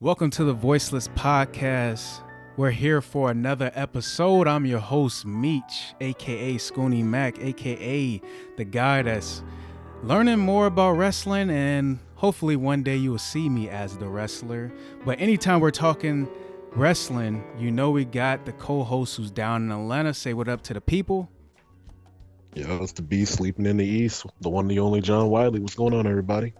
Welcome to the Voiceless podcast. We're here for another episode. I'm your host, Meech, aka Scooney Mac, aka the guy that's learning more about wrestling, and hopefully one day you will see me as the wrestler. But anytime we're talking wrestling, you know we got the co-host who's down in Atlanta. Say what up to the people. Yeah, it's the beast sleeping in the east, the one, the only John Wiley. What's going on, everybody?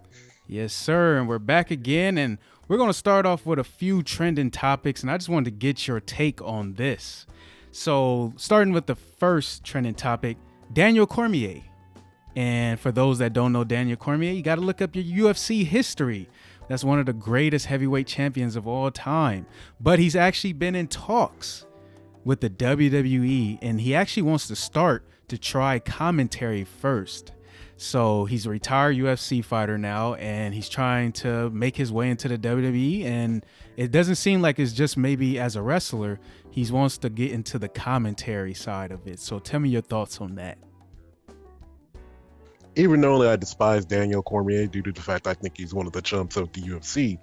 Yes, sir. And we're back again, and we're going to start off with a few trending topics, and I just wanted to get your take on this. So, starting with the first trending topic, Daniel Cormier. And for those that don't know Daniel Cormier, you got to look up your UFC history. That's one of the greatest heavyweight champions of all time. But he's actually been in talks with the WWE, and he actually wants to start to try commentary first. So he's a retired UFC fighter now, and he's trying to make his way into the WWE, and it doesn't seem like it's just maybe as a wrestler. He wants to get into the commentary side of it. So tell me your thoughts on that. Even though I despise Daniel Cormier due to the fact I think he's one of the chumps of the UFC,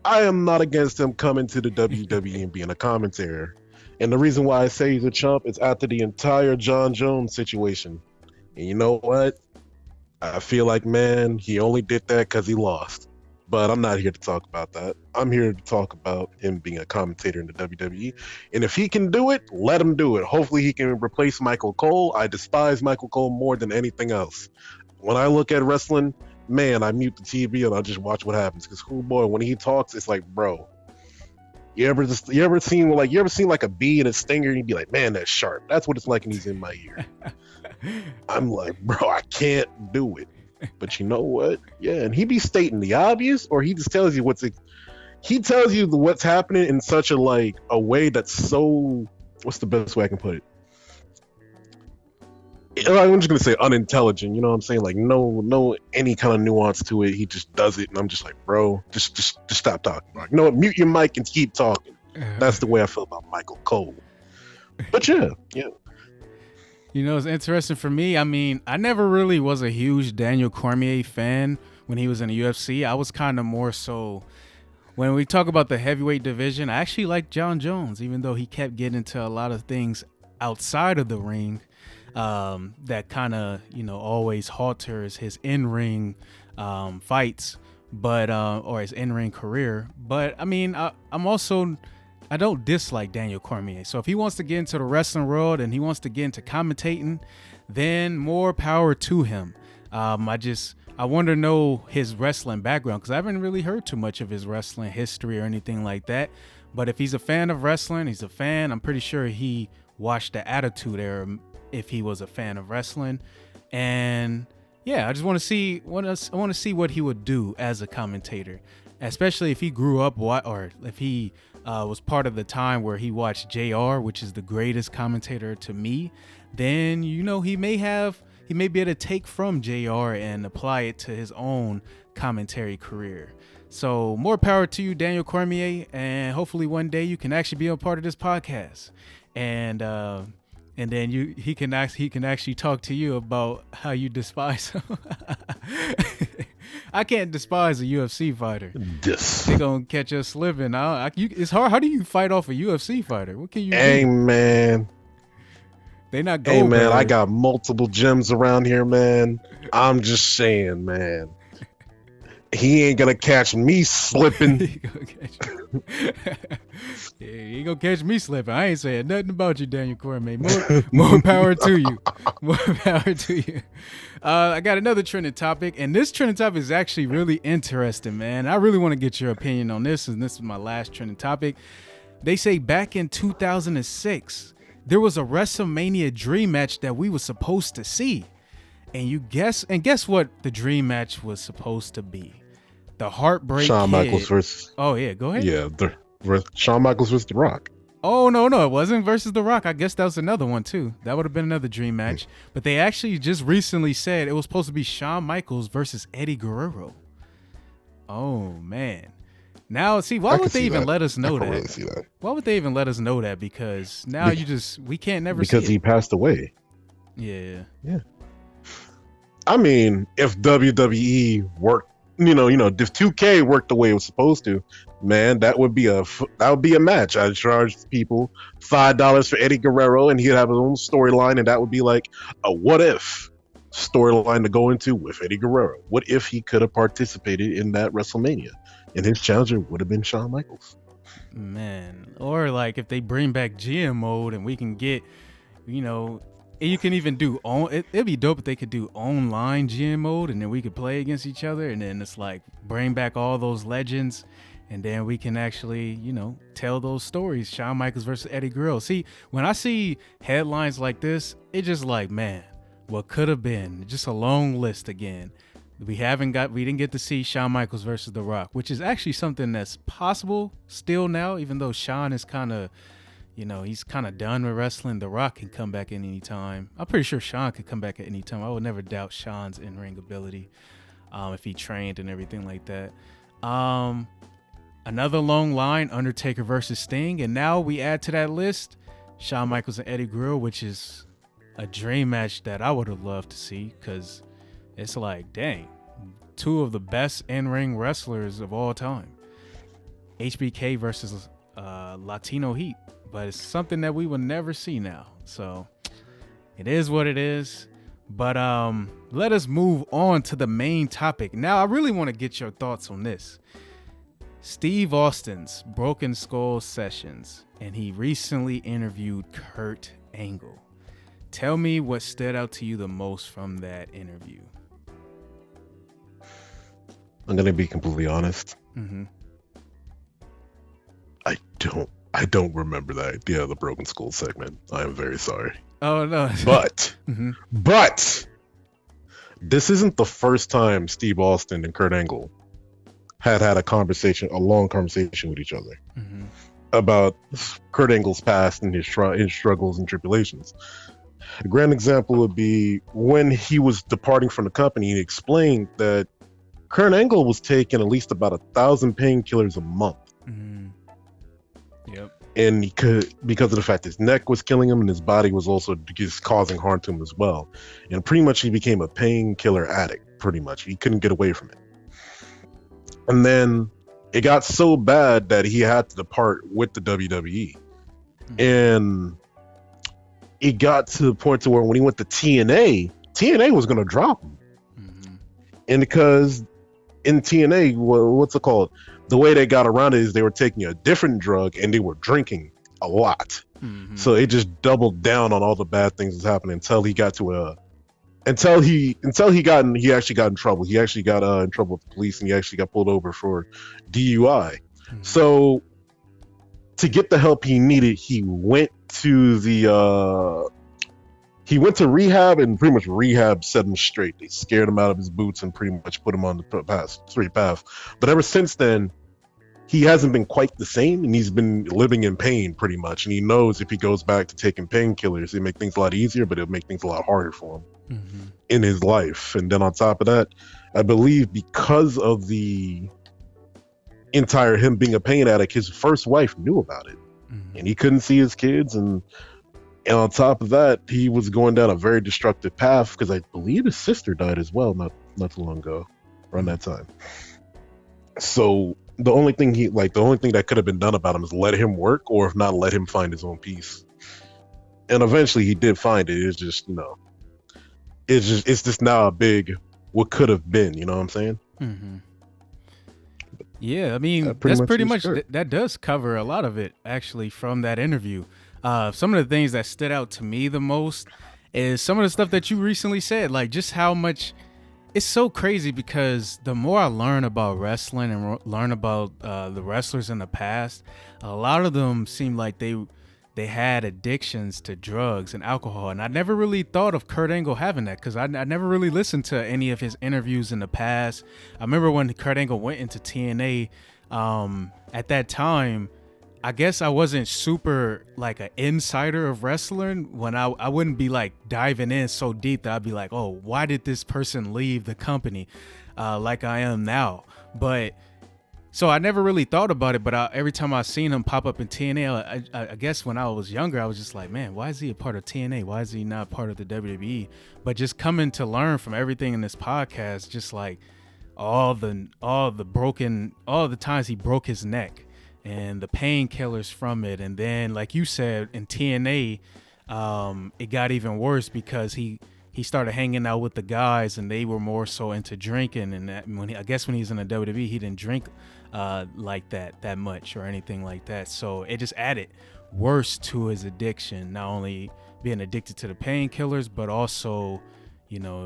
I am not against him coming to the WWE and being a commentator. And the reason why I say he's a chump is after the entire Jon Jones situation. And you know what? I feel like, man, he only did that because he lost. But I'm not here to talk about that. I'm here to talk about him being a commentator in the WWE. And if he can do it, let him do it. Hopefully he can replace Michael Cole. I despise Michael Cole more than anything else. When I look at wrestling, man, I mute the TV and I just watch what happens. Because, oh boy, when he talks, it's like, bro, you ever seen like a bee and a stinger and you'd be like, man, that's sharp. That's what it's like when he's in my ear. I'm like, bro, I can't do it. But you know what? Yeah, and he be stating the obvious, or he just tells you what's happening in such a way that's so, what's the best way I can put it? I'm just gonna say unintelligent. You know what I'm saying? Like no any kind of nuance to it. He just does it, and I'm just like, bro, just stop talking. Bro. You know what? Mute your mic and keep talking. That's the way I feel about Michael Cole. But yeah. You know, it's interesting for me. I mean, I never really was a huge Daniel Cormier fan when he was in the UFC. I was kind of more so, when we talk about the heavyweight division, I actually like Jon Jones, even though he kept getting into a lot of things outside of the ring that kind of, always halters his in-ring fights, but or his in-ring career. But I mean, I don't dislike Daniel Cormier. So if he wants to get into the wrestling world and he wants to get into commentating, then more power to him. I want to know his wrestling background, because I haven't really heard too much of his wrestling history or anything like that. But if he's a fan of wrestling, he's a fan. I'm pretty sure he watched the Attitude Era if he was a fan of wrestling. And yeah, I just want to see what he would do as a commentator, especially if he grew up or if he was part of the time where he watched JR, which is the greatest commentator to me. Then he may be able to take from JR and apply it to his own commentary career. So more power to you, Daniel Cormier, and hopefully one day you can actually be a part of this podcast, and then he can actually talk to you about how you despise him. I can't despise a UFC fighter. They're gonna catch us slipping. It's hard. How do you fight off a UFC fighter? What can you do? Man. They not Hey, man, I got multiple gyms around here, man. I'm just saying, man. He ain't gonna catch me slipping. He ain't gonna catch me slipping. I ain't saying nothing about you, Daniel Cormier. More power to you. More power to you. I got another trending topic, and this trending topic is actually really interesting, man. I really want to get your opinion on this, and this is my last trending topic. They say back in 2006, there was a WrestleMania dream match that we were supposed to see. And guess what the dream match was supposed to be? The Heartbreak Shawn Kid. Michaels versus. Oh yeah, go ahead. Yeah, Shawn Michaels versus The Rock. Oh no, it wasn't versus The Rock. I guess that was another one too. That would have been another dream match. But they actually just recently said it was supposed to be Shawn Michaels versus Eddie Guerrero. Oh man. Now see, why would they even let us know that? Really see that? Why would they even let us know that? Because now we can't never see because he passed away. Yeah. I mean, if WWE worked if 2K worked the way it was supposed to, man, that would be a match. I'd charge people $5 for Eddie Guerrero, and he'd have his own storyline, and that would be like a what if storyline to go into with Eddie Guerrero. What if he could have participated in that WrestleMania, and his challenger would have been Shawn Michaels? Man, or like if they bring back GM mode and we can get, you know, you can even do it'd be dope if they could do online GM mode and then we could play against each other and then it's like bring back all those legends and then we can actually, tell those stories. Shawn Michaels versus Eddie Guerrero. See, when I see headlines like this, it's just like, man, what could have been? Just a long list again. We didn't get to see Shawn Michaels versus The Rock, which is actually something that's possible still now, even though Shawn is kind of, he's kind of done with wrestling. The Rock can come back at any time. I'm pretty sure Shawn could come back at any time. I would never doubt Shawn's in-ring ability if he trained and everything like that. Another long line, Undertaker versus Sting. And now we add to that list Shawn Michaels and Eddie Guerrero, which is a dream match that I would have loved to see because it's like, dang, two of the best in-ring wrestlers of all time. HBK versus Latino Heat. But it's something that we will never see now. So it is what it is. But let us move on to the main topic. Now, I really want to get your thoughts on this. Steve Austin's Broken Skull Sessions. And he recently interviewed Kurt Angle. Tell me what stood out to you the most from that interview. I'm going to be completely honest. Mm-hmm. I don't remember the idea of the Broken Skull segment. I am very sorry. Oh, no. But, mm-hmm. but, this isn't the first time Steve Austin and Kurt Angle had a long conversation with each other about Kurt Angle's past and his struggles and tribulations. A grand example would be when he was departing from the company, he explained that Kurt Angle was taking at least about 1,000 painkillers a month. Mm-hmm. Yep. And because of the fact his neck was killing him and his body was also just causing harm to him as well. And pretty much he became a painkiller addict, pretty much. He couldn't get away from it. And then it got so bad that he had to depart with the WWE. Mm-hmm. And it got to the point to where when he went to TNA was going to drop him. Mm-hmm. And because in TNA, what's it called? The way they got around it is they were taking a different drug and they were drinking a lot. Mm-hmm. So it just doubled down on all the bad things that's happening until he got to he actually got in trouble. He actually got in trouble with the police and he actually got pulled over for DUI. Mm-hmm. So to get the help he needed, he went to rehab, and pretty much rehab set him straight. They scared him out of his boots and pretty much put him on the straight path. But ever since then, he hasn't been quite the same, and he's been living in pain pretty much. And he knows if he goes back to taking painkillers, it'll make things a lot easier, but it'll make things a lot harder for him in his life. And then on top of that, I believe because of the entire him being a pain addict, his first wife knew about it, and he couldn't see his kids. And on top of that, he was going down a very destructive path because I believe his sister died as well not too long ago, around that time. So the only thing that could have been done about him is let him work, or if not, let him find his own peace. And eventually he did find it. It's just, it's just now a big what could have been, you know what I'm saying? Mm-hmm. Yeah, I mean, that's pretty much that does cover a lot of it actually from that interview. Some of the things that stood out to me the most is some of the stuff that you recently said, like just how much it's so crazy, because the more I learn about wrestling and learn about the wrestlers in the past, a lot of them seem like they had addictions to drugs and alcohol. And I never really thought of Kurt Angle having that, because I never really listened to any of his interviews in the past. I remember when Kurt Angle went into TNA, at that time, I guess I wasn't super like an insider of wrestling when I wouldn't be like diving in so deep that I'd be like, oh, why did this person leave the company like I am now? But so I never really thought about it, but every time I seen him pop up in TNA, I guess when I was younger, I was just like, man, why is he a part of TNA? Why is he not part of the WWE? But just coming to learn from everything in this podcast, just like all the times he broke his neck and the painkillers from it, and then like you said in TNA, it got even worse because he started hanging out with the guys and they were more so into drinking, and that I guess when he's in the WWE he didn't drink like that much or anything like that, so it just added worse to his addiction, not only being addicted to the painkillers but also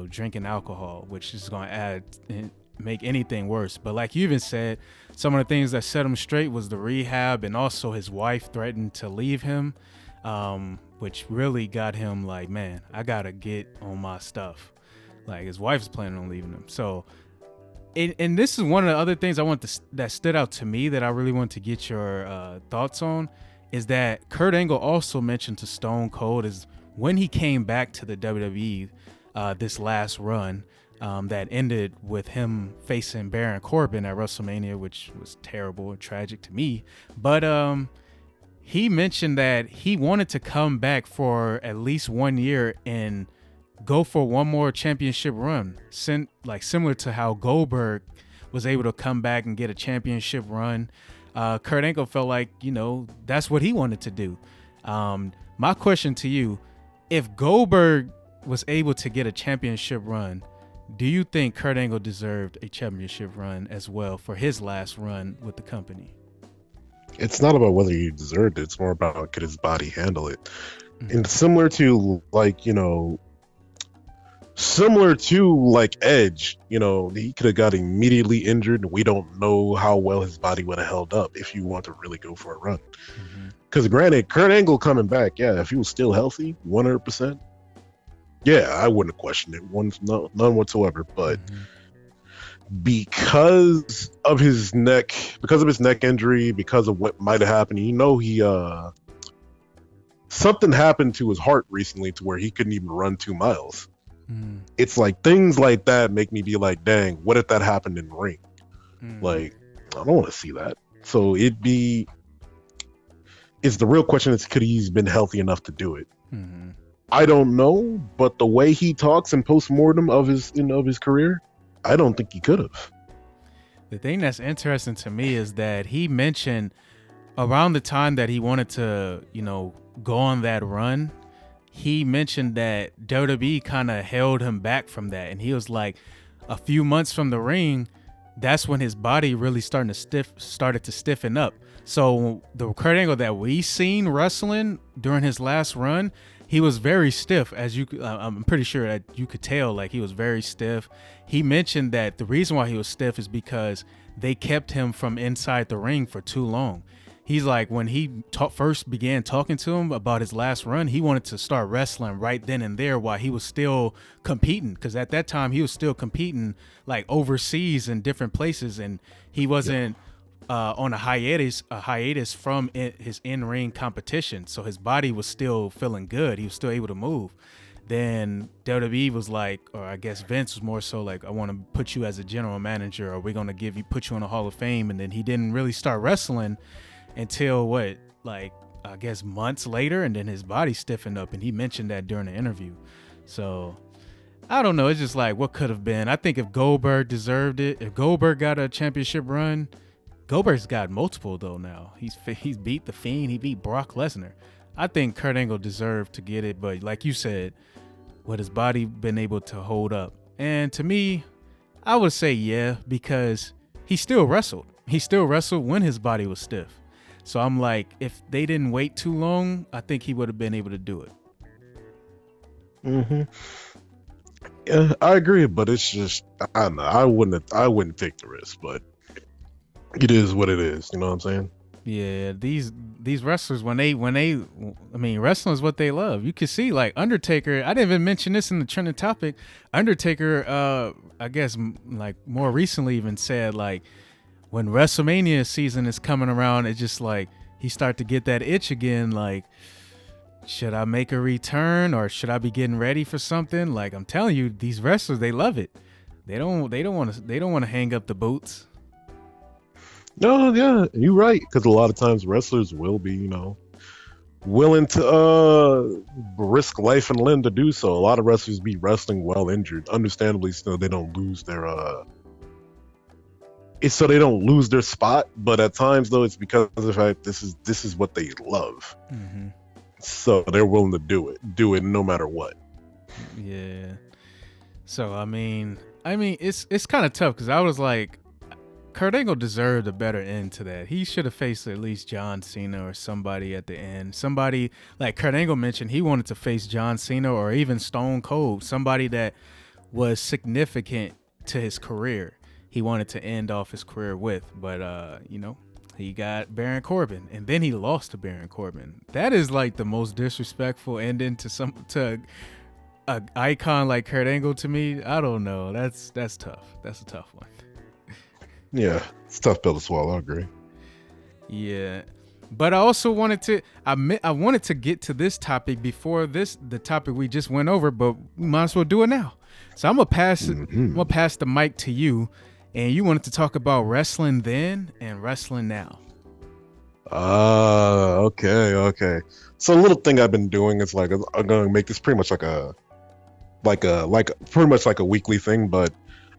drinking alcohol, which is going to add and make anything worse. But like you even said, some of the things that set him straight was the rehab, and also his wife threatened to leave him, which really got him like, man, I gotta get on my stuff. Like his wife's planning on leaving him. So, and this is one of the other things that stood out to me that I really want to get your thoughts on, is that Kurt Angle also mentioned to Stone Cold is when he came back to the WWE this last run that ended with him facing Baron Corbin at WrestleMania, which was terrible and tragic to me. But he mentioned that he wanted to come back for at least 1 year and go for one more championship run, similar to how Goldberg was able to come back and get a championship run. Kurt Angle felt like, that's what he wanted to do. My question to you, if Goldberg was able to get a championship run, do you think Kurt Angle deserved a championship run as well for his last run with the company? It's not about whether he deserved it. It's more about could his body handle it. Mm-hmm. And similar to like Edge, he could have got immediately injured, and we don't know how well his body would have held up if you want to really go for a run. Because granted, Kurt Angle coming back, yeah, if he was still healthy, 100%, yeah, I wouldn't have questioned it, none whatsoever. But because of his neck injury, because of what might have happened, he something happened to his heart recently to where he couldn't even run 2 miles. It's like things like that make me be like, dang, what if that happened in the ring? Like, I don't want to see that. So it's the real question is, could he have been healthy enough to do it? I don't know, but the way he talks in post-mortem of his career, I don't think he could have. The thing that's interesting to me is that he mentioned around the time that he wanted to, go on that run, he mentioned that WWE kind of held him back from that. And he was like, a few months from the ring, that's when his body really started to stiffen up. So the Kurt Angle that we seen wrestling during his last run, he was very stiff, I'm pretty sure that you could tell, like he was very stiff. He mentioned that the reason why he was stiff is because they kept him from inside the ring for too long. He's like, when he first began talking to him about his last run, he wanted to start wrestling right then and there while he was still competing. Because at that time, he was still competing like overseas in different places. And he wasn't on a hiatus from his in-ring competition. So his body was still feeling good. He was still able to move. Then WWE was like, or I guess Vince was more so like, I want to put you as a general manager, or we're going to put you in the Hall of Fame. And then he didn't really start wrestling until I guess months later, and then his body stiffened up, and he mentioned that during the interview. So I don't know. It's just like, what could have been. I think if Goldberg deserved it, if Goldberg got a championship run, Goldberg's got multiple though now. He's beat The Fiend. He beat Brock Lesnar. I think Kurt Angle deserved to get it, but like you said, would his body been able to hold up? And to me, I would say yeah, because he still wrestled. He still wrestled when his body was stiff. So I'm like, if they didn't wait too long, I think he would have been able to do it. Yeah, I agree, but it's just, I don't know. I wouldn't take the risk, but it is what it is. You know what I'm saying? Yeah, these wrestlers, when they wrestling is what they love. You can see like Undertaker. I didn't even mention this in the trending topic. Undertaker, I guess like more recently even said like, when WrestleMania season is coming around, it's just like he start to get that itch again. Like, should I make a return or should I be getting ready for something? Like, I'm telling you, these wrestlers, they love it. They don't want to hang up the boots. No, yeah, you're right. Because a lot of times wrestlers will be, willing to risk life and limb to do so. A lot of wrestlers be wrestling well injured. Understandably, so they don't lose their it's so they don't lose their spot. But at times though, it's because of the fact this is what they love. Mm-hmm. So they're willing to do it no matter what. Yeah. So I mean, it's kind of tough because I was like, Kurt Angle deserved a better end to that. He should have faced at least John Cena or somebody at the end. Somebody like Kurt Angle mentioned he wanted to face John Cena or even Stone Cold, somebody that was significant to his career. He wanted to end off his career with, but he got Baron Corbin, and then he lost to Baron Corbin. That is like the most disrespectful ending to a icon like Kurt Angle to me. I don't know. That's tough. That's a tough one. Yeah, it's a tough pill to swallow. I agree. Yeah, but I also wanted to I wanted to get to this topic before the topic we just went over, but we might as well do it now. So I'm gonna pass the mic to you, and you wanted to talk about wrestling then and wrestling now. Okay. So a little thing I've been doing is like I'm gonna make this pretty much pretty much like a weekly thing, but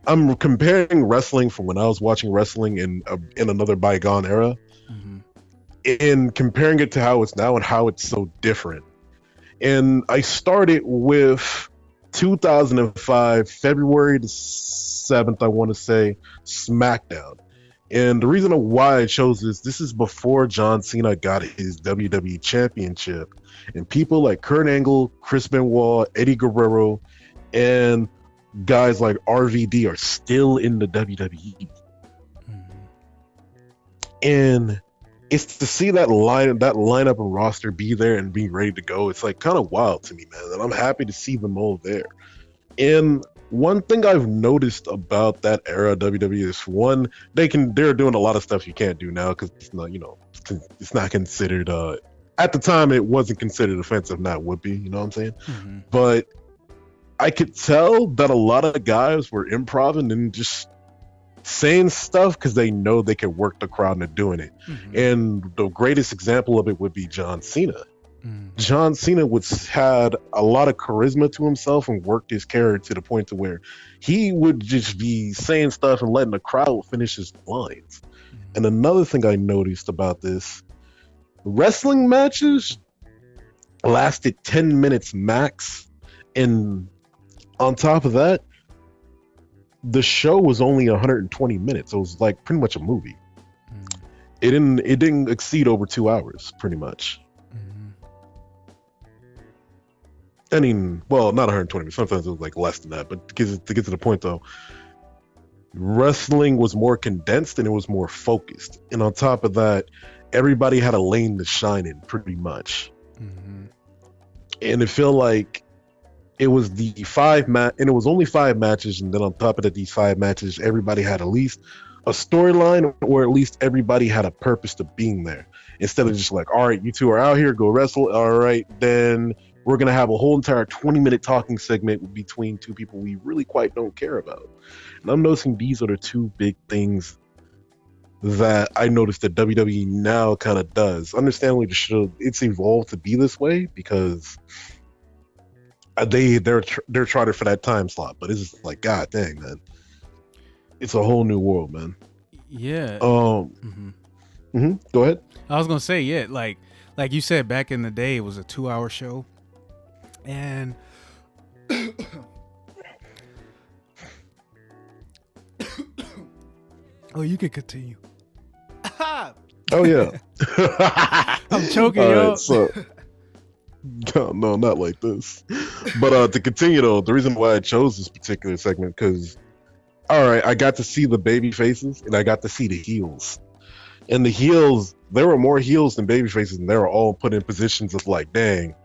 I'm comparing wrestling from when I was watching wrestling in another bygone era, Mm-hmm. and comparing it to how it's now and how it's so different. And I started with 2005, February the 7th, I want to say, SmackDown. And the reason why I chose this is before John Cena got his WWE Championship. And people like Kurt Angle, Chris Benoit, Eddie Guerrero, and guys like RVD are still in the WWE. Mm-hmm. And it's to see that lineup and roster be there and be ready to go. It's like kind of wild to me, man. And I'm happy to see them all there. And one thing I've noticed about that era of WWE is one, they're doing a lot of stuff you can't do now because it's not, it's not considered. At the time, it wasn't considered offensive. Now it would be. You know what I'm saying? Mm-hmm. But I could tell that a lot of guys were improvising and just saying stuff because they know they can work the crowd into doing it. Mm-hmm. And the greatest example of it would be John Cena. Mm-hmm. John Cena had a lot of charisma to himself and worked his character to the point to where he would just be saying stuff and letting the crowd finish his lines. Mm-hmm. And another thing I noticed about this, wrestling matches lasted 10 minutes max, and on top of that, the show was only 120 minutes. It was like pretty much a movie. Mm-hmm. It didn't exceed over 2 hours, pretty much. Mm-hmm. I mean, well, not 120. Sometimes it was like less than that. But to get to the point, though, wrestling was more condensed and it was more focused. And on top of that, everybody had a lane to shine in, pretty much. Mm-hmm. And it felt like it was and it was only 5 matches. And then on top of that, these 5 matches, everybody had at least a storyline, or at least everybody had a purpose to being there. Instead of just like, all right, you two are out here, go wrestle. All right, then we're going to have a whole entire 20-minute talking segment between two people we really quite don't care about. And I'm noticing these are the 2 big things that I noticed that WWE now kind of does. Understandably, it's evolved to be this way because they're chartered for that time slot. But it's just like, god dang, man, it's a whole new world, man. Yeah. Go ahead. I was gonna say, yeah, like you said, back in the day, it was a 2-hour show, and oh, you can continue. Oh yeah. I'm choking, All yo. right, so no, not like this. But to continue though, the reason why I chose this particular segment, because all right, I got to see the baby faces and I got to see the heels. And the heels, there were more heels than baby faces, and they were all put in positions of like, dang,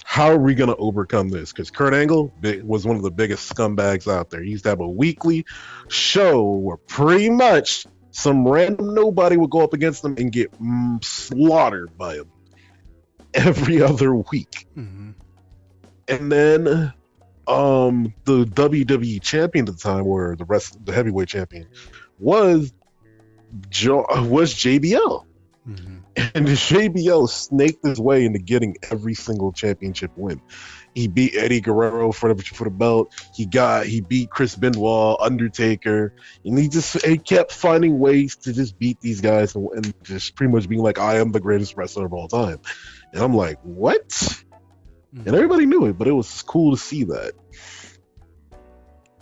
how are we gonna overcome this? Because Kurt Angle was one of the biggest scumbags out there. He used to have a weekly show where pretty much some random nobody would go up against him and get slaughtered by him every other week. Mm-hmm. And then the WWE champion at the time, or the heavyweight champion, was JBL. Mm-hmm. And JBL snaked his way into getting every single championship win. He beat Eddie Guerrero for the belt. He beat Chris Benoit, Undertaker, and he kept finding ways to just beat these guys and just pretty much being like, I am the greatest wrestler of all time. And I'm like, what? And everybody knew it, but it was cool to see that.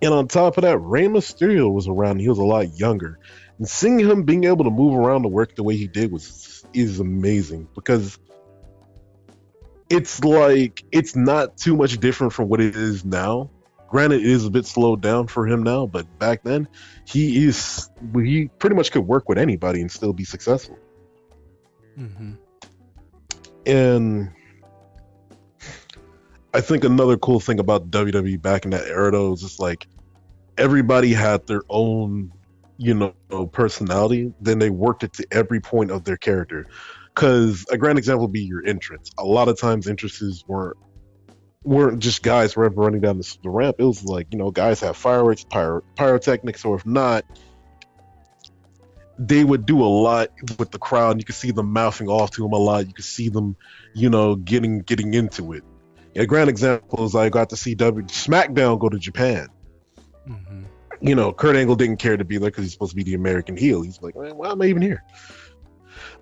And on top of that, Rey Mysterio was around. He was a lot younger. And seeing him being able to move around to work the way he did is amazing, because it's like it's not too much different from what it is now. Granted, it is a bit slowed down for him now, but back then he pretty much could work with anybody and still be successful. And I think another cool thing about WWE back in that era, though, is just like everybody had their own, personality. Then they worked it to every point of their character. Because a grand example would be your entrance. A lot of times entrances weren't just guys running down the ramp. It was like, guys have fireworks, pyrotechnics, or if not, they would do a lot with the crowd. You could see them mouthing off to them a lot. You could see them, getting into it. A grand example is I got to see SmackDown go to Japan. Kurt Angle didn't care to be there because he's supposed to be the American heel. He's like, man, why am I even here?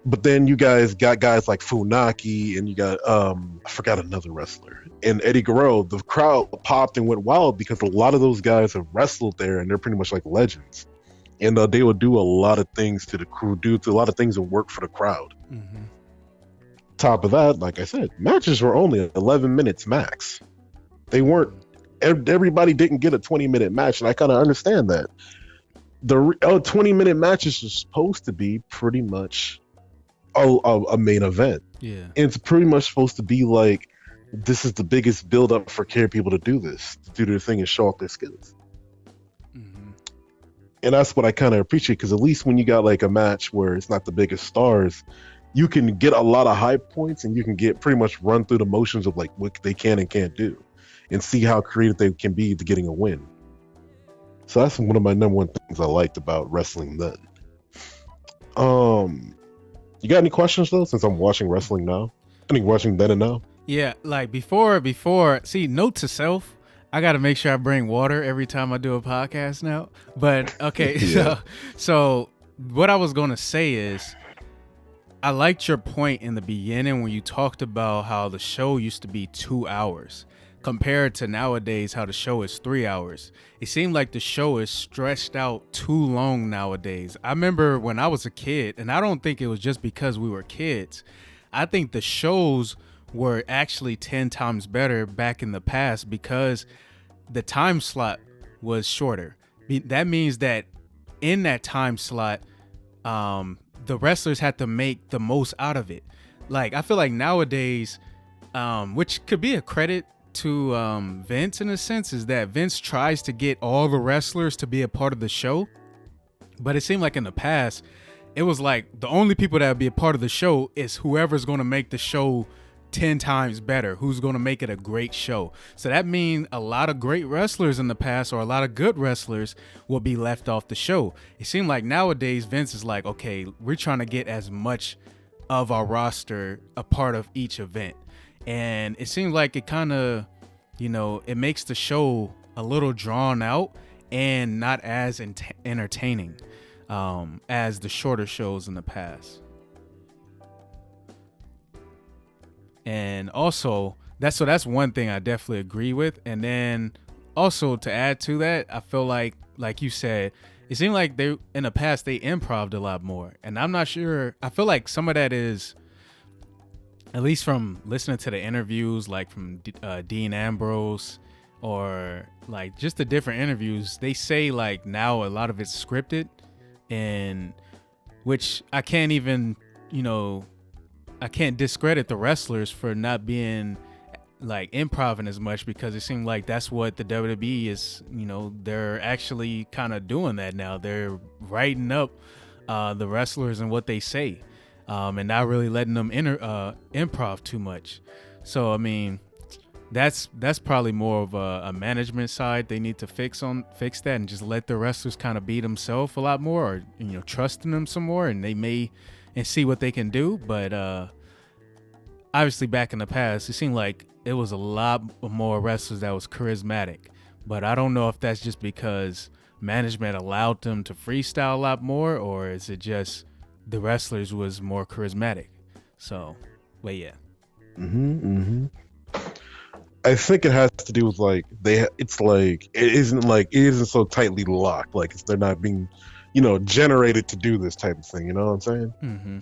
But then you guys got guys like Funaki, and you got I forgot another wrestler, and Eddie Guerrero. The crowd popped and went wild because a lot of those guys have wrestled there, and they're pretty much like legends. And they would do a lot of things to the crew, a lot of things that work for the crowd. Top of that, like I said, matches were only 11 minutes max. They weren't. Everybody didn't get a 20-minute match, and I kind of understand that. The 20-minute matches are supposed to be pretty much a main event. Yeah, and it's pretty much supposed to be like, this is the biggest build up for care people to do this, to do their thing and show off their skills. And that's what I kind of appreciate, because at least when you got like a match where it's not the biggest stars, you can get a lot of high points, and you can get pretty much run through the motions of like what they can and can't do, and see how creative they can be to getting a win. So that's one of my number one things I liked about wrestling then. You got any questions though? Since I'm watching wrestling now, watching then and now. Yeah, like before. See, note to self: I got to make sure I bring water every time I do a podcast now. But okay, Yeah. so what I was gonna say is, I liked your point in the beginning when you talked about how the show used to be 2 hours compared to nowadays how the show is 3 hours. It seemed like the show is stretched out too long nowadays. I remember when I was a kid, and I don't think it was just because we were kids. I think the shows were actually 10 times better back in the past because the time slot was shorter. That means that in that time slot, the wrestlers had to make the most out of it. Like, I feel like nowadays, which could be a credit to Vince in a sense, is that Vince tries to get all the wrestlers to be a part of the show. But it seemed like in the past, it was like the only people that would be a part of the show is whoever's going to make the show 10 times better, who's going to make it a great show. So that means a lot of great wrestlers in the past, or a lot of good wrestlers, will be left off the show. It seemed like nowadays Vince is like, okay, we're trying to get as much of our roster a part of each event. And it seems like it kind of, it makes the show a little drawn out and not as entertaining as the shorter shows in the past. And also, that's one thing I definitely agree with. And then also to add to that, I feel like you said, it seemed like they in the past they improv'd a lot more. And I'm not sure. I feel like some of that is, at least from listening to the interviews, like from Dean Ambrose, or like just the different interviews, they say like now a lot of it's scripted, and which I can't even, I can't discredit the wrestlers for not being like improvising as much, because it seemed like that's what the WWE is, they're actually kind of doing that now. They're writing up the wrestlers and what they say, and not really letting them improv too much. So I mean, that's probably more of a management side. They need to fix that and just let the wrestlers kind of be themselves a lot more, or trusting them some more, and they may and see what they can do. But obviously, back in the past, it seemed like it was a lot more wrestlers that was charismatic. But I don't know if that's just because management allowed them to freestyle a lot more, or is it just the wrestlers was more charismatic? So, but yeah. I think it has to do with like it isn't so tightly locked. Like they're not being, generated to do this type of thing. You know what I'm saying? Mm-hmm.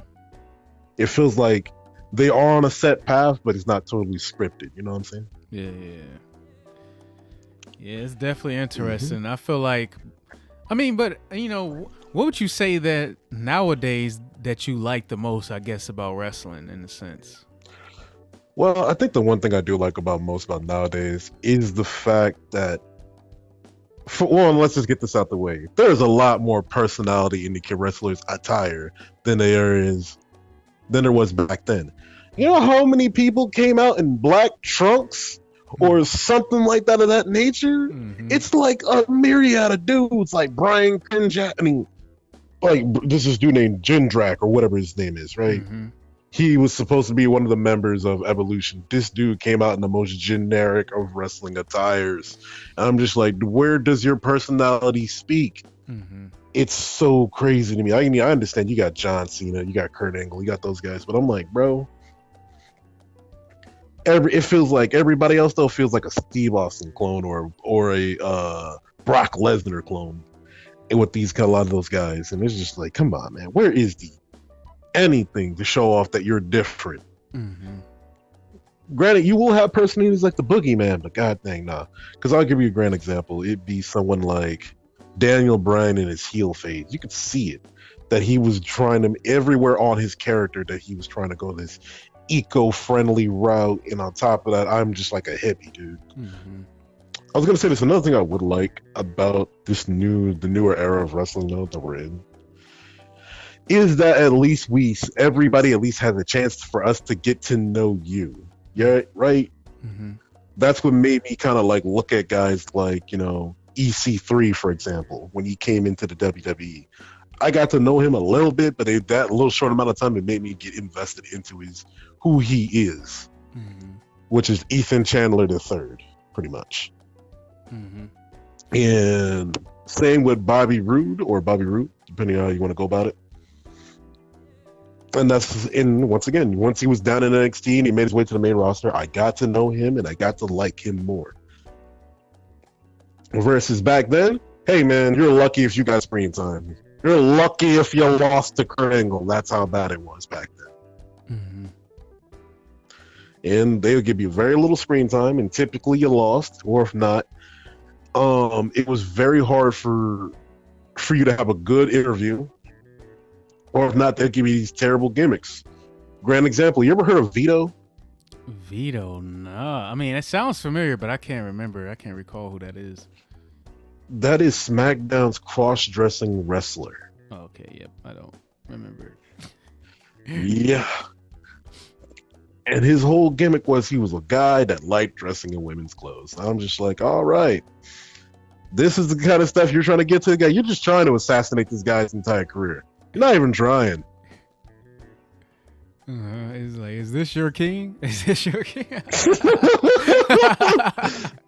It feels like they are on a set path, but it's not totally scripted. You know what I'm saying? Yeah. It's definitely interesting. I feel like, but what would you say that nowadays that you like the most? I guess about wrestling in a sense. Well, I think the one thing I do like most about nowadays is the fact that, for one, let's just get this out the way. There's a lot more personality in the wrestlers' attire than there was back then. You know how many people came out in black trunks or something like that of that nature? Mm-hmm. It's like a myriad of dudes, like Brian Kenjack. Like this is dude named Jindrak or whatever his name is, right? Mm-hmm. He was supposed to be one of the members of Evolution. This dude came out in the most generic of wrestling attires. And I'm just like, where does your personality speak? Mm-hmm. It's so crazy to me. I understand you got John Cena, you got Kurt Angle, you got those guys, but I'm like, bro, it feels like everybody else though feels like a Steve Austin clone or a Brock Lesnar clone. And with a lot of those guys, and it's just like, come on, man, where is anything to show off that you're different? Mm-hmm. Granted, you will have personalities like the Boogeyman, but god dang, nah. Because I'll give you a grand example. It'd be someone like Daniel Bryan in his heel phase. You could see it, that he was trying to, everywhere on his character, that he was trying to go this eco-friendly route, and on top of that, I'm just like a hippie, dude. Mm-hmm. I was gonna say this. Another thing I would like about the newer era of wrestling though that we're in is that at least everybody at least has a chance for us to get to know you. Yeah, right. Mm-hmm. That's what made me kind of like look at guys like EC3, for example, when he came into the WWE. I got to know him a little bit, but that little short amount of time, it made me get invested into who he is, which is Ethan Chandler III, pretty much. Mm-hmm. And same with Bobby Roode, depending on how you want to go about it. And once he was down in NXT and he made his way to the main roster, I got to know him and I got to like him more. Versus back then, hey man, you're lucky if you got screen time. You're lucky if you lost to Kurt Angle. That's how bad it was back then. Mm-hmm. And they would give you very little screen time, and typically you lost, or if not, it was very hard for you to have a good interview, or if not, they'll give you these terrible gimmicks. Grand example, you ever heard of Vito? Vito, no. It sounds familiar, but I can't remember. I can't recall who that is. That is SmackDown's cross-dressing wrestler. Oh, okay, yep, I don't remember. Yeah. And his whole gimmick was he was a guy that liked dressing in women's clothes. I'm just like, all right. This is the kind of stuff you're trying to get to the guy. You're just trying to assassinate this guy's entire career. You're not even trying. It's like, is this your king? Is this your king?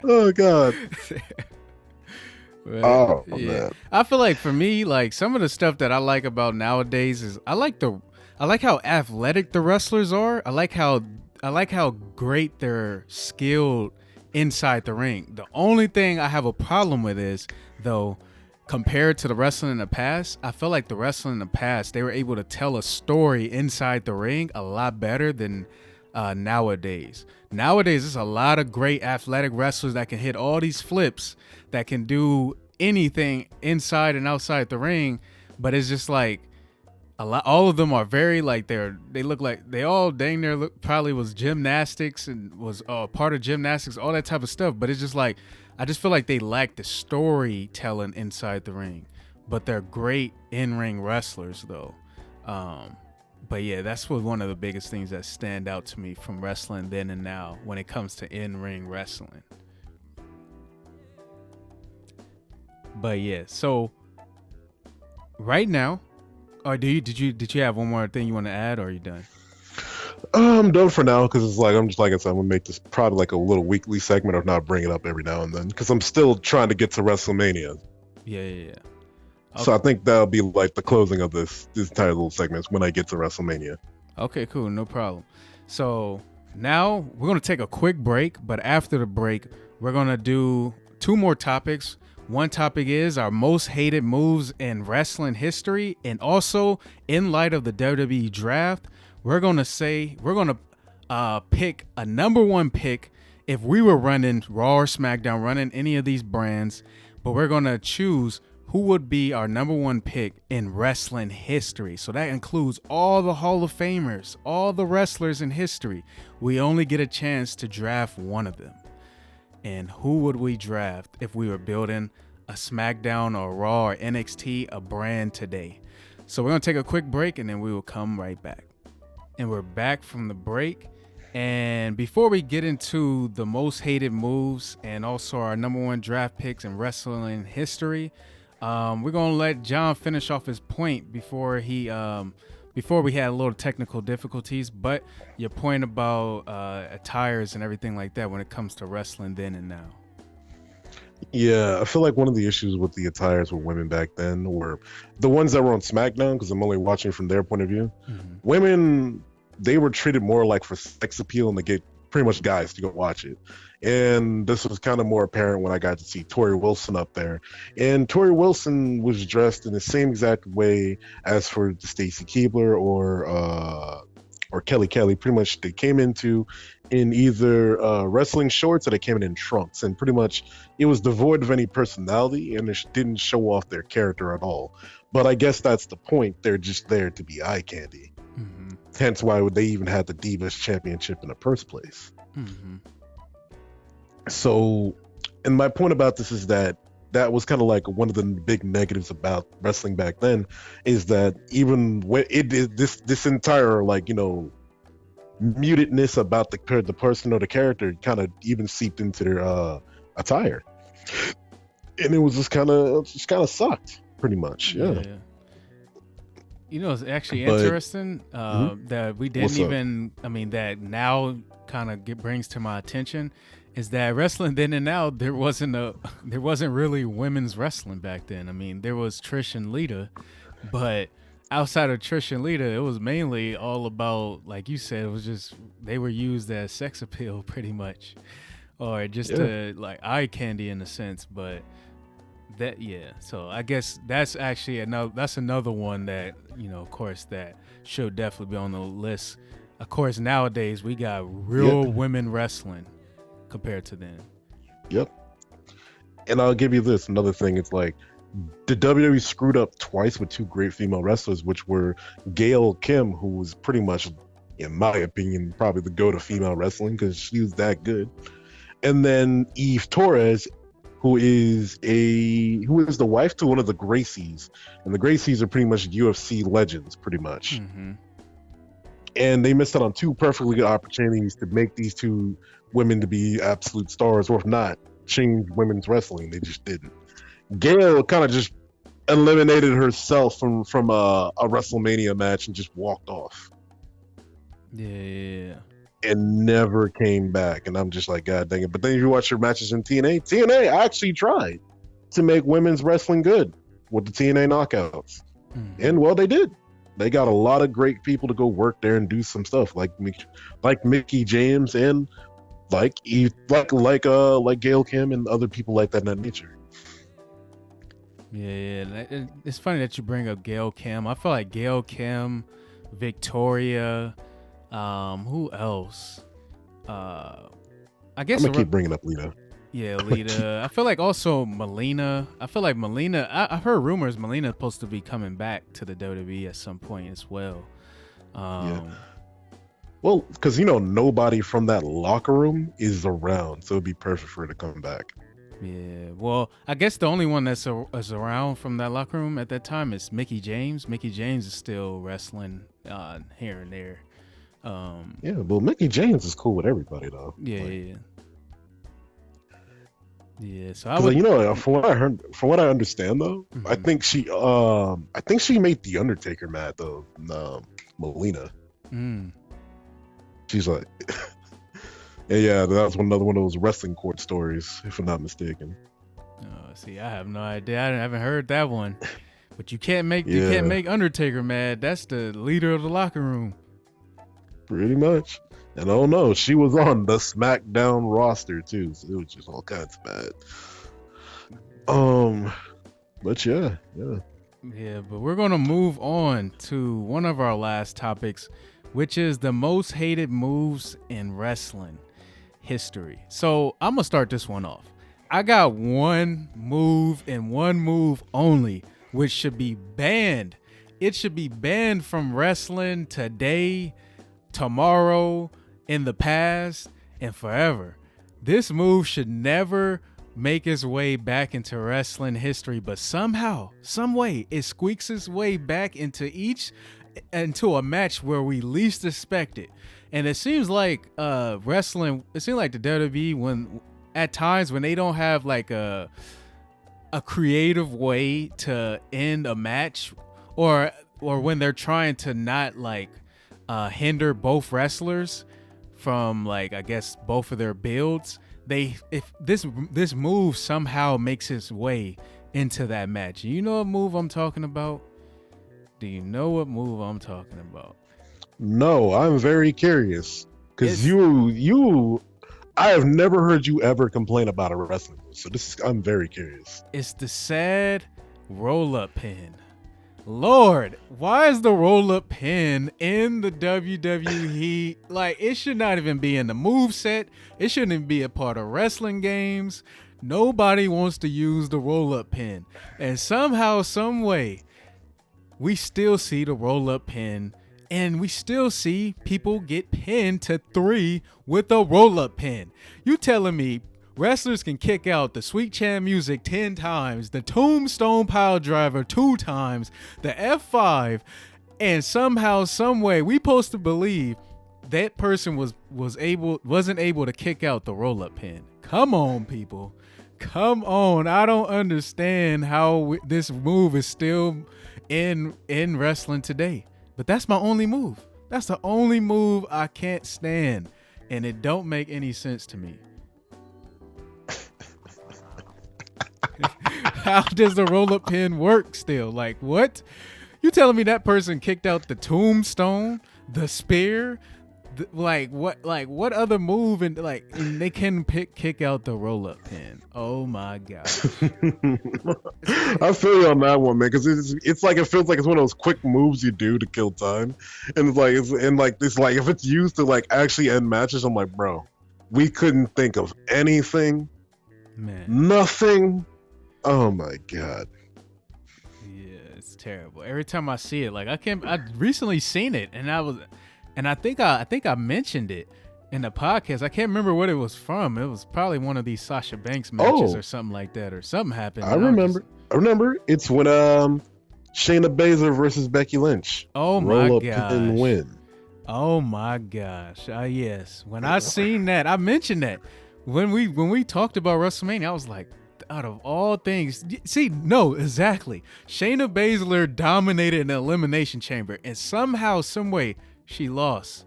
Oh, God. But, man. I feel like for me, like some of the stuff that I like about nowadays is I like how athletic the wrestlers are. I like how great they're skilled inside the ring. The only thing I have a problem with is, though, compared to the wrestling in the past, I feel like the wrestling in the past, they were able to tell a story inside the ring a lot better than nowadays. Nowadays, there's a lot of great athletic wrestlers that can hit all these flips, that can do anything inside and outside the ring, but it's just like all of them are very like they look like they all dang near probably was gymnastics and was part of gymnastics, all that type of stuff. But it's just like I just feel like they lack the storytelling inside the ring, but they're great in-ring wrestlers though. But yeah, that's one of the biggest things that stand out to me from wrestling then and now when it comes to in-ring wrestling. But yeah, so right now, Or did you have one more thing you want to add, or are you done? I'm done for now because it's like I'm just like I said, I'm gonna make this probably like a little weekly segment or not bring it up every now and then because I'm still trying to get to WrestleMania. Yeah. So I think that'll be like the closing of this entire little segment when I get to WrestleMania. Okay, cool, no problem. So now we're gonna take a quick break, but after the break, we're gonna do two more topics. One topic is our most hated moves in wrestling history, and also in light of the WWE draft, we're gonna pick a number one pick if we were running Raw or SmackDown, running any of these brands, but we're gonna choose who would be our number one pick in wrestling history. So that includes all the Hall of Famers, all the wrestlers in history. We only get a chance to draft one of them. And who would we draft if we were building a SmackDown or Raw or NXT, a brand today? So we're going to take a quick break and then we will come right back. And we're back from the break. And before we get into the most hated moves and also our number one draft picks in wrestling history, we're gonna let John finish off his point before we had a little technical difficulties. But your point about attires and everything like that when it comes to wrestling then and now. Yeah, I feel like one of the issues with the attires with women back then were the ones that were on SmackDown, because I'm only watching from their point of view. Mm-hmm. Women, they were treated more like for sex appeal and to get pretty much guys to go watch it. And this was kind of more apparent when I got to see Tori Wilson up there. And Tori Wilson was dressed in the same exact way as for Stacy Keibler or Kelly Kelly. Pretty much they came in either wrestling shorts or they came in trunks. And pretty much it was devoid of any personality and it didn't show off their character at all. But I guess that's the point. They're just there to be eye candy. Mm-hmm. Hence why they even had the Divas Championship in the first place. Mm-hmm. So, and my point about this is that was kind of like one of the big negatives about wrestling back then, is that even when this entire like mutedness about the person or the character kind of even seeped into their attire, and it was just kind of sucked pretty much. Yeah. It's actually interesting that we didn't that now kind of brings to my attention is that wrestling then and now there wasn't really women's wrestling back then. I mean, there was Trish and Lita, but outside of Trish and Lita, it was mainly all about, like you said, it was just they were used as sex appeal pretty much, or just to like eye candy in a sense. But so I guess that's actually another one that of course that should definitely be on the list. Of course, nowadays we got real women wrestling compared to then. Yep. And I'll give you this another thing. It's like the WWE screwed up twice with two great female wrestlers, which were Gail Kim, who was pretty much, in my opinion, probably the go-to female wrestling because she was that good, and then Eve Torres, who is the wife to one of the Gracies, and the Gracies are pretty much UFC legends, pretty much. Mm-hmm. And they missed out on two perfectly good opportunities to make these two women to be absolute stars, or if not, change women's wrestling. They just didn't. Gail kind of just eliminated herself from a WrestleMania match and just walked off. Yeah. And never came back. And I'm just like, God dang it. But then if you watch her matches in TNA actually tried to make women's wrestling good with the TNA knockouts. Mm-hmm. And well, they did. They got a lot of great people to go work there and do some stuff like Mickie James and like Gail Kim and other people like that in that nature. Yeah. It's funny that you bring up Gail Kim. I feel like Gail Kim, Victoria, who else? I guess I'm gonna keep bringing up Lita. Yeah, Lita. I feel like also Melina. I've heard rumors Melina's supposed to be coming back to the WWE at some point as well. Well, because nobody from that locker room is around, so it'd be perfect for her to come back. Yeah. Well, I guess the only one that's around from that locker room at that time is Mickie James. Mickie James is still wrestling here and there. Well, Mickie James is cool with everybody though. Yeah. Yeah, so I Because would. you know, from what I understand though, I Mhm. think she made the Undertaker mad though. Melina, Mm. she's like, yeah, that was another one of those wrestling court stories, if I'm not mistaken. See, I have no idea. I haven't heard that one. But you can't Yeah, make Undertaker mad. That's the leader of the locker room. pretty much. And oh no, she was on the SmackDown roster too, so it was just all kinds of bad. Um, but yeah. Yeah, but we're gonna move on to one of our last topics, which is the most hated moves in wrestling history. So I'm gonna start this one off. I got one move and one move only, which should be banned. It should be banned from wrestling today, tomorrow, in the past, and forever. This move should never make its way back into wrestling history, but somehow, some way, it squeaks its way back into a match where we least expect it. And it seems like wrestling, it seems like the WWE, when at times when they don't have like a creative way to end a match, or when they're trying to not like hinder both wrestlers from, like, I guess both of their builds, if this move somehow makes its way into that match. You know what move I'm talking about? Do you know what move I'm talking about? No, I'm very curious because It's I have never heard you ever complain about a wrestling move. So I'm very curious. it's the sad roll-up pin. Lord, why is the roll-up pin in the WWE? Like, it should not even be in the move set. It shouldn't even be a part of wrestling games. Nobody wants to use the roll-up pin. And somehow, some way, we still see the roll-up pin, and we still see people get pinned to 3 with a roll-up pin. You telling me wrestlers can kick out the Sweet Chan Music 10 times, the Tombstone Pile Driver 2 times, the F5, and somehow, some way, we supposed to believe that person wasn't able to kick out the roll-up pin. Come on, people. Come on. I don't understand how this move is still in wrestling today. But that's my only move. That's the only move I can't stand, and it don't make any sense to me. How does the roll-up pin work still? Like, what? You telling me that person kicked out the tombstone, the spear, what other move, and they can kick out the roll-up pin? Oh my god. I feel you on that one, man, because it's like it feels like it's one of those quick moves you do to kill time, and it's like if it's used to like actually end matches, I'm like, bro, we couldn't think of anything, Man. nothing. Oh my god. Yeah, it's terrible. Every time I see it, like I recently seen it, and I think I mentioned it in the podcast. I can't remember what it was from. It was probably one of these Sasha Banks matches or something like that, or something happened. I remember. It's when Shayna Baszler versus Becky Lynch. Oh my roll up gosh. and win. Oh my gosh. Yes. When I seen that, I mentioned that. When we talked about WrestleMania, I was like, out of all things, see, no, exactly. Shayna Baszler dominated an elimination chamber, and somehow, some way, she lost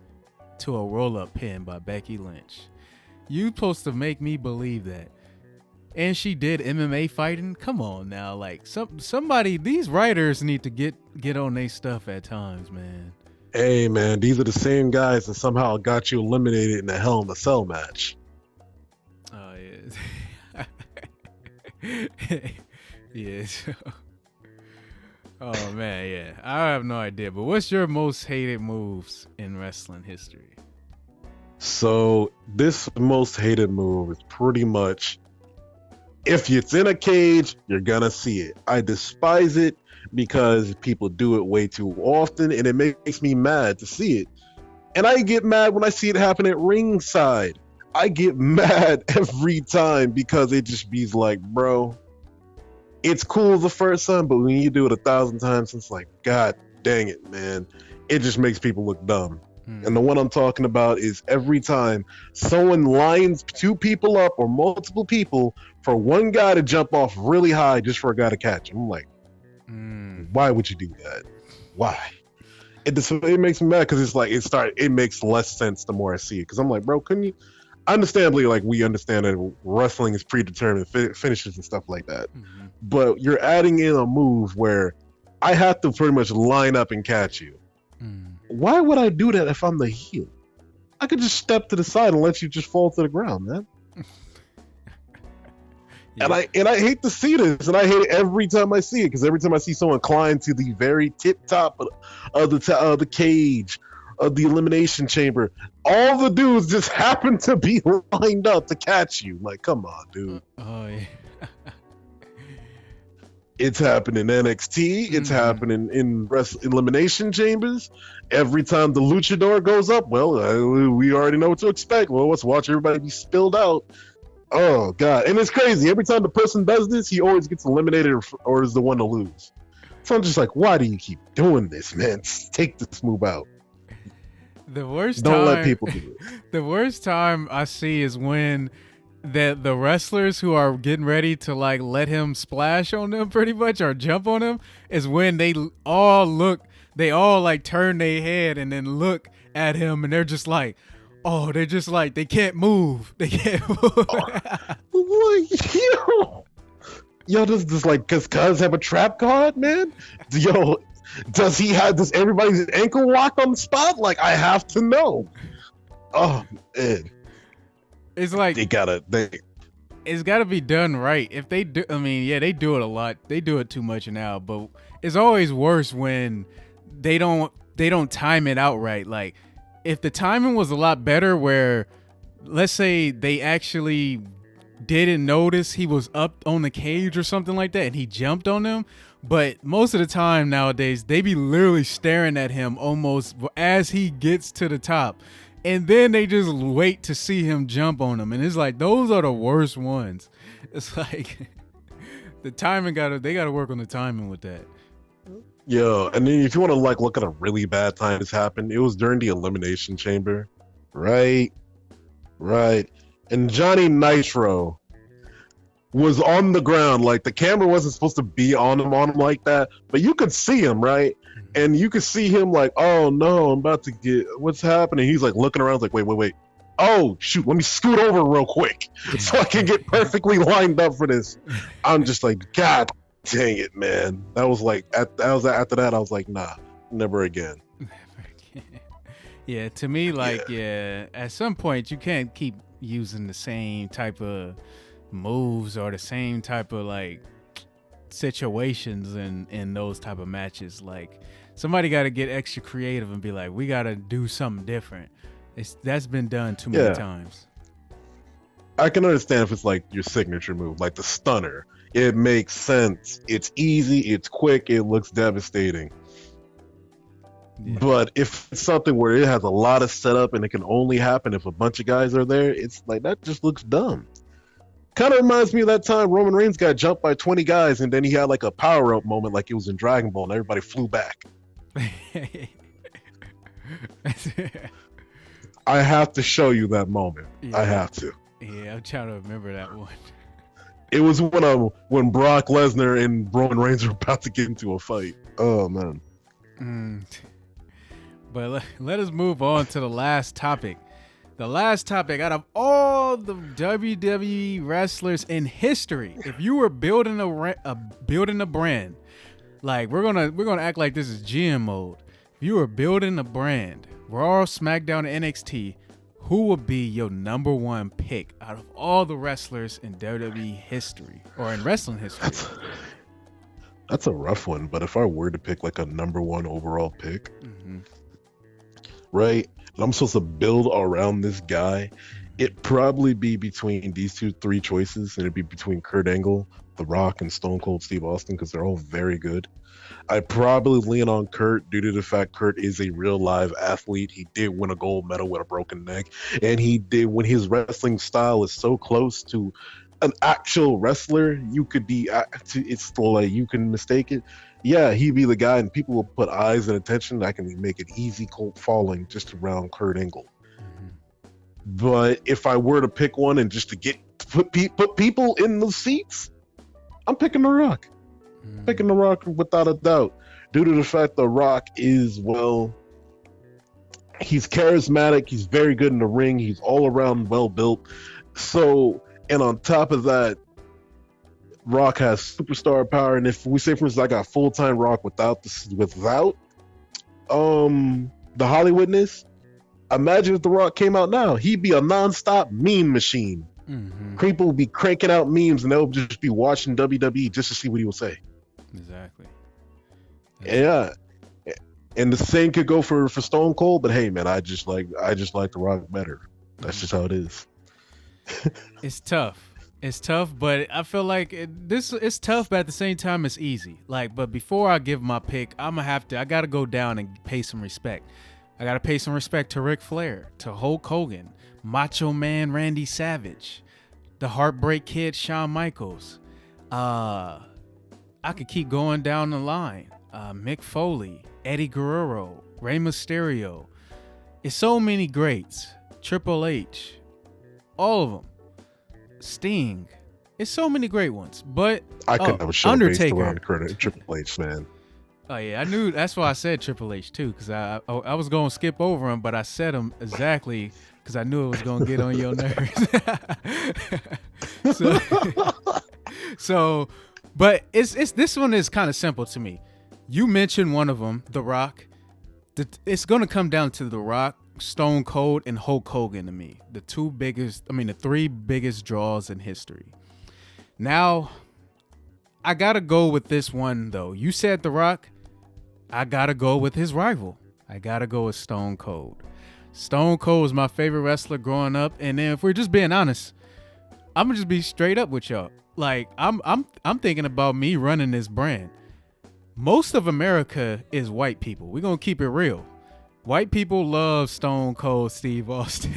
to a roll-up pin by Becky Lynch. You supposed to make me believe that. And she did MMA fighting. Come on now, like somebody. These writers need to get on their stuff at times, man. Hey man, these are the same guys that somehow got you eliminated in a Hell in a Cell match. Oh yeah. Yeah. Oh man, yeah. I have no idea. But what's your most hated moves in wrestling history? So this most hated move is pretty much, if it's in a cage, you're gonna see it. I despise it because people do it way too often, and it makes me mad to see it. And I get mad when I see it happen at ringside. I get mad every time because it just be like, bro, it's cool the first time, but when you do it 1,000 times, it's like, god dang it, man. It just makes people look dumb. And the one I'm talking about is every time someone lines two people up or multiple people for one guy to jump off really high just for a guy to catch him. I'm like, why would you do that? Why? It makes me mad because it's like it makes less sense the more I see it. Because I'm like, bro, couldn't you? Understandably, like we understand that wrestling is predetermined finishes and stuff like that. But you're adding in a move where I have to pretty much line up and catch you. Why would I do that if I'm the heel? I could just step to the side and let you just fall to the ground, man. Yeah. And I hate to see this, and I hate it every time I see it, because every time I see someone climb to the very tip top of the cage, of the elimination chamber, all the dudes just happen to be lined up to catch you. Like, come on, dude. Oh yeah. It's happening in NXT. It's happening in elimination chambers. Every time the luchador goes up, well, we already know what to expect. Well, let's watch everybody be spilled out. Oh, God. And it's crazy. Every time the person does this, he always gets eliminated or is the one to lose. So I'm just like, why do you keep doing this, man? Take this move out. Don't let people do it. The worst time I see is when the wrestlers who are getting ready to like let him splash on them pretty much or jump on him is when they all like turn their head and then look at him and they're just like, oh, they can't move. They can't move. Yo, does like Cuz have a trap card, man? Yo, does everybody's ankle locked on the spot? Like, I have to know. Oh, man. It's like it's got to be done right. If they do, I mean, yeah, they do it a lot. They do it too much now, but it's always worse when they don't time it out right. Like, if the timing was a lot better, where let's say they actually didn't notice he was up on the cage or something like that, and he jumped on them. But most of the time nowadays, they be literally staring at him almost as he gets to the top. And then they just wait to see him jump on them. And it's like, those are the worst ones. It's like the timing they gotta work on the timing with that. Yo, and then if you want to like look at a really bad time this happened, it was during the elimination chamber. Right. And Johnny Nitro was on the ground. Like, the camera wasn't supposed to be on him like that, but you could see him, right? And you could see him like, oh no, I'm about to get, what's happening? He's like looking around, like, wait. Oh shoot, let me scoot over real quick so I can get perfectly lined up for this. I'm just like, God dang it, man. That was like, after that, I was like, nah, never again. Yeah, to me, like, yeah, at some point you can't keep using the same type of moves or the same type of like situations in those type of matches. Like, somebody got to get extra creative and be like, we got to do something different. That's been done too many times. I can understand if it's like your signature move, like the stunner. It makes sense. It's easy. It's quick. It looks devastating. Yeah. But if it's something where it has a lot of setup and it can only happen if a bunch of guys are there, it's like, that just looks dumb. Kind of reminds me of that time Roman Reigns got jumped by 20 guys and then he had like a power-up moment like it was in Dragon Ball and everybody flew back. I have to show you that moment. Yeah. I have to. Yeah, I'm trying to remember that one. It was when Brock Lesnar and Roman Reigns were about to get into a fight. Oh, man. But let us move on to the last topic. The last topic, out of all the WWE wrestlers in history, if you were building a brand, like we're gonna act like this is GM mode. If you were building a brand, Raw, SmackDown, and NXT, who would be your number one pick out of all the wrestlers in WWE history or in wrestling history? That's a rough one. But if I were to pick like a number one overall pick, right? And I'm supposed to build around this guy, it'd probably be between these three choices, and it'd be between Kurt Angle, The Rock, and Stone Cold Steve Austin, because they're all very good. I'd probably lean on Kurt due to the fact Kurt is a real live athlete. He did win a gold medal with a broken neck, and he did, when his wrestling style is so close to an actual wrestler, you could be, it's like you can mistake it. yeah, he'd be the guy, and people will put eyes and attention. I can make an easy cult following just around Kurt Angle. Mhm. But if I were to pick one and just to put people in the seats, I'm picking The Rock. Picking The Rock without a doubt, due to the fact The Rock is, well, he's charismatic, he's very good in the ring, he's all around well built. So, and on top of that, Rock has superstar power. And if we say, for instance, I got full time Rock without the Hollywoodness, imagine if The Rock came out now, he'd be a nonstop meme machine. Mm-hmm. People would be cranking out memes, and they'll just be watching WWE just to see what he will say. Exactly. Yeah, and the same could go for Stone Cold. But hey, man, I just like The Rock better. That's just how it is. It's tough. It's tough, but I feel like it's tough, but at the same time, it's easy. Like, but before I give my pick, I gotta go down and pay some respect. I gotta pay some respect to Ric Flair, to Hulk Hogan, Macho Man Randy Savage, the Heartbreak Kid Shawn Michaels. I could keep going down the line. Mick Foley, Eddie Guerrero, Rey Mysterio. It's so many greats. Triple H, all of them. Sting. It's so many great ones. But I could have a show Undertaker. based around Triple H, man. Oh yeah, I knew. That's why I said Triple H too, because I was going to skip over him, but I said him exactly because I knew it was going to get on your nerves. But it's this one is kind of simple to me. You mentioned one of them, The Rock. It's going to come down to The Rock, Stone Cold, and Hulk Hogan to me. The three biggest draws in history. Now, I got to go with this one, though. You said The Rock. I got to go with his rival. I got to go with Stone Cold. Stone Cold was my favorite wrestler growing up. And then if we're just being honest, I'm going to just be straight up with y'all. Like, I'm thinking about me running this brand. Most of America is white people. We're going to keep it real. White people love Stone Cold Steve Austin.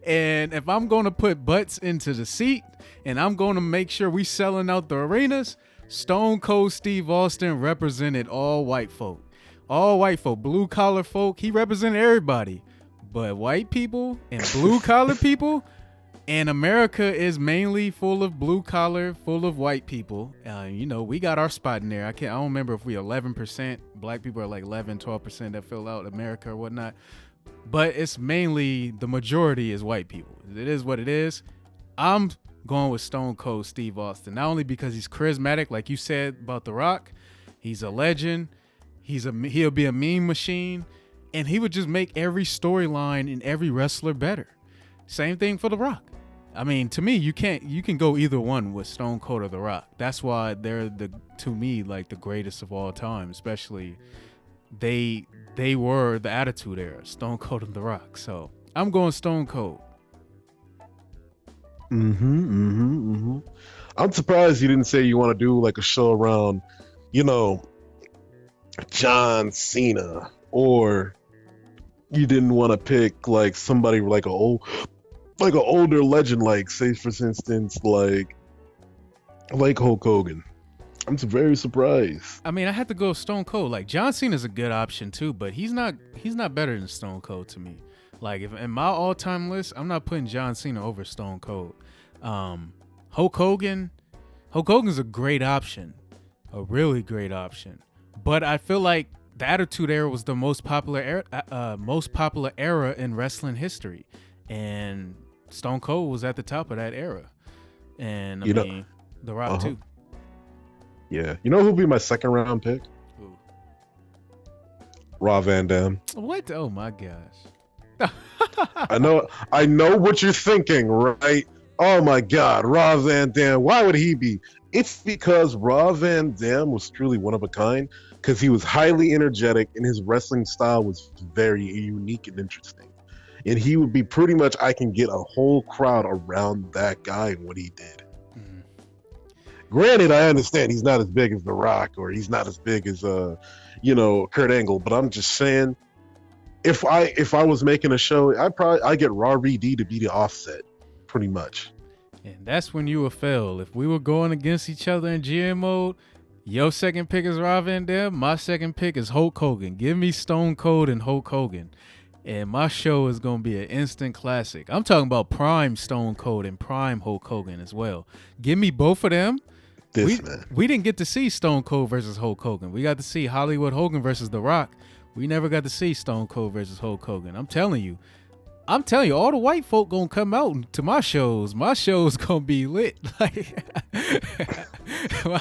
And if I'm going to put butts into the seat and I'm going to make sure we selling out the arenas, Stone Cold Steve Austin represented all white folk. All white folk, blue collar folk, he represented everybody. But white people and blue collar people, and America is mainly full of blue collar, full of white people. We got our spot in there. I don't remember if we 11%. Black people are like 11, 12% that fill out America or whatnot. But it's mainly the majority is white people. It is what it is. I'm going with Stone Cold Steve Austin. Not only because he's charismatic, like you said about The Rock, he's a legend. He'll be a meme machine, and he would just make every storyline and every wrestler better. Same thing for The Rock. I mean, to me, you can go either one with Stone Cold or The Rock. That's why they're to me like the greatest of all time. Especially they were the Attitude Era, Stone Cold and The Rock. So I'm going Stone Cold. I'm surprised you didn't say you want to do like a show around, John Cena, or you didn't want to pick like somebody like an older legend, like say for instance like Hulk Hogan. I'm very surprised. I mean, I had to go Stone Cold. Like John Cena's a good option too, but he's not better than Stone Cold to me. Like if in my all-time list, I'm not putting John Cena over Stone Cold. Hulk Hogan's a great option, a really great option. But I feel like the Attitude Era was the most popular era in wrestling history, and Stone Cold was at the top of that era. And The Rock too. Yeah, who'll be my second round pick? Ooh. Rob Van Dam. What? Oh my gosh. I know what you're thinking, right? Oh my God, Rob Van Dam. Why would he be? It's because Rob Van Dam was truly one of a kind, because he was highly energetic and his wrestling style was very unique and interesting. And he would be pretty much, I can get a whole crowd around that guy and what he did. Mm-hmm. Granted, I understand he's not as big as The Rock, or he's not as big as Kurt Angle, but I'm just saying, if I was making a show, I get Raw RD to be the Offset, pretty much. And that's when you would fail. If we were going against each other in GM mode, Your second pick is Rob Van Dam. My second pick is Hulk Hogan. Give me Stone Cold and Hulk Hogan. And my show is going to be an instant classic. I'm talking about prime Stone Cold and prime Hulk Hogan as well. Give me both of them. We didn't get to see Stone Cold versus Hulk Hogan. We got to see Hollywood Hogan versus The Rock. We never got to see Stone Cold versus Hulk Hogan. I'm telling you, all the white folk gonna come out to my shows. My show's gonna be lit.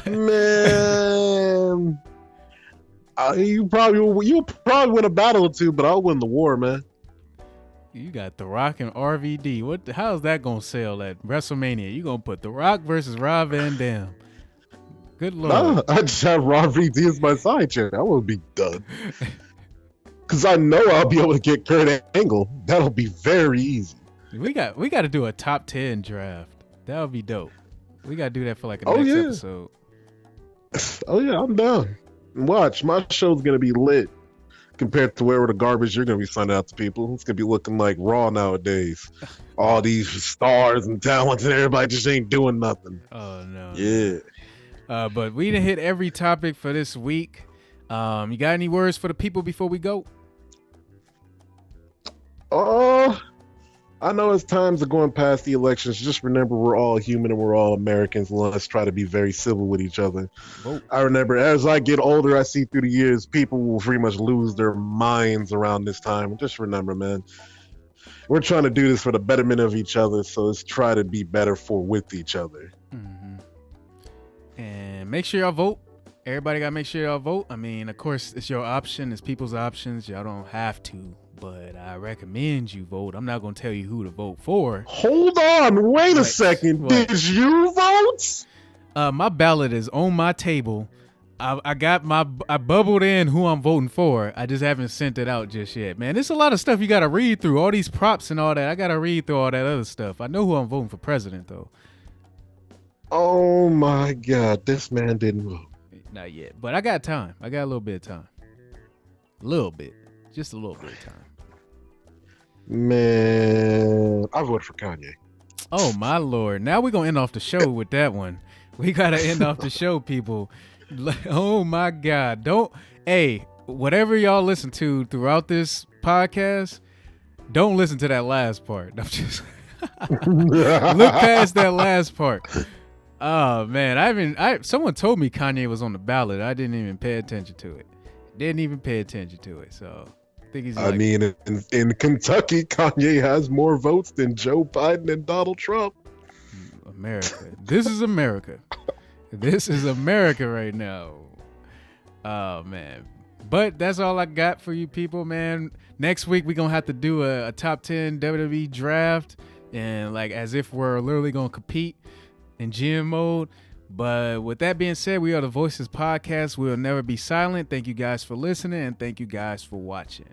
Man, you'll probably win a battle or two, but I'll win the war, man. You got The Rock and RVD. How's that gonna sell at WrestleMania? You gonna put The Rock versus Rob Van Dam? Good lord! Nah, I just have RVD as my side chick. I will be done. Because I know I'll be able to get Kurt Angle. That'll be very easy. We got to do a top 10 draft. That would be dope. We got to do that for like a next episode. Oh yeah, I'm down. Watch, my show's gonna be lit compared to where the garbage you're gonna be sending out to people. It's gonna be looking like Raw nowadays. All these stars and talents and everybody just ain't doing nothing. Oh no. Yeah. But we done hit every topic for this week. You got any words for the people before we go? I know it's times of going past the elections. Just remember, we're all human and we're all Americans. And let's try to be very civil with each other. Vote. I remember as I get older, I see through the years, people will pretty much lose their minds around this time. Just remember, man, we're trying to do this for the betterment of each other. So let's try to be better with each other. Mm-hmm. And make sure y'all vote. Everybody got to make sure y'all vote. I mean, of course, it's your option. It's people's options. Y'all don't have to, but I recommend you vote. I'm not going to tell you who to vote for. Hold on. Wait a second. What? Did you vote? My ballot is on my table. I bubbled in who I'm voting for. I just haven't sent it out just yet. Man, there's a lot of stuff you got to read through. All these props and all that. I got to read through all that other stuff. I know who I'm voting for president, though. Oh, my God. This man didn't vote. Not yet, but I got time. I got a little bit of time. A little bit. Just a little bit of time. Man, I voted for Kanye. Oh, my Lord. Now we're going to end off the show with that one. We got to end off the show, people. Oh, my God. Whatever y'all listen to throughout this podcast, don't listen to that last part. I'm just look past that last part. Oh man, someone told me Kanye was on the ballot. I didn't even pay attention to it. So I think he's. I mean, in Kentucky, Kanye has more votes than Joe Biden and Donald Trump. America. This is America. This is America right now. Oh man. But that's all I got for you people, man. Next week we're gonna have to do a top 10 WWE draft, and like as if we're literally gonna compete in GM mode. But with that being said, we are the Voiceless Podcast. We'll never be silent. Thank you guys for listening, and thank you guys for watching.